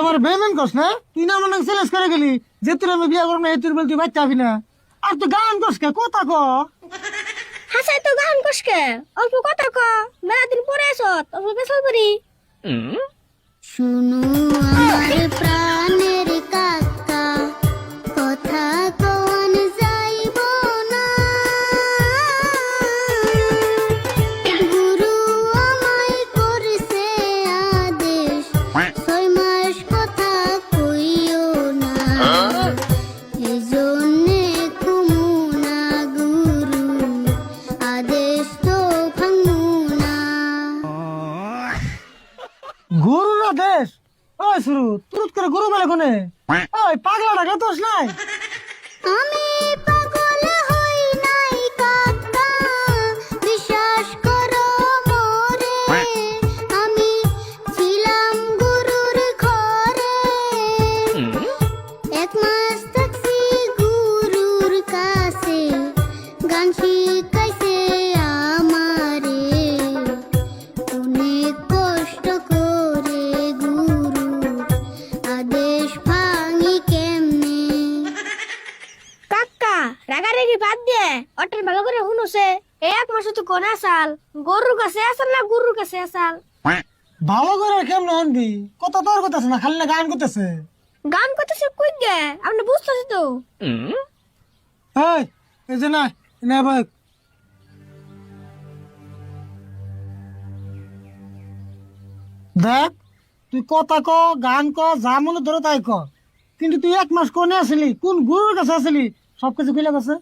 আমার বেমেন করস না, তুই না মনে চ্যালেঞ্জ করে গেলি যে তুই আমি বিয়া করবো না তুই বল তুই বাচ্চা হবি না। আর তুই গান করস কে কথা ক। হাসাই তো গান কসকে অল্প কথা ক, মেলা দিন পরে আসত অল্প পেছাল করি। শুনো আমার প্রাণের কাকা, কথা কন যাইব না। গুরু আমায় করছে আদেশ, 6 মাস কথা কইও না। এজন্যে কুমু না গুরু, আদেশ তো ভাঙু না। গরুর আদেশ? ওই শুরু তুরুত করে গরু বেলা কোনে? ওই পাগলা ডাকে তোস নাই? আমি পাগল হই নাই কাকা, বিশ্বাস করো মোরে। আমি ছিলাম গুরুর ঘরে, 1 মাস থাকছি গুরুর কাছে। গান শিখাইছে আমারে, অনেক কষ্ট করে গুরু, আদেশ ভাঙি কেমনে। কাকা রাগারাগি বাদ দিয়ে অটের ভালো করে শুনুছে। এই 1 মাসে তো কোন আসাল গরুর কাছে আসাল না গুরুর কাছে আসাল? ভালো করে কেমন হনবি? কত তোর কথা না, খালি না গান করতেছে। গান করতেছে কই গে আপনি বুঝতেছি তো। এই এই যে না না ভাই, দেখ তুই কথা ক, গান ক, যা মনে ধরে তাই ক, কিন্তু তুই 1 মাস কোনে আসলি, কোন গুরুর কাছে আসলি, সবকিছু কইলা গেছে।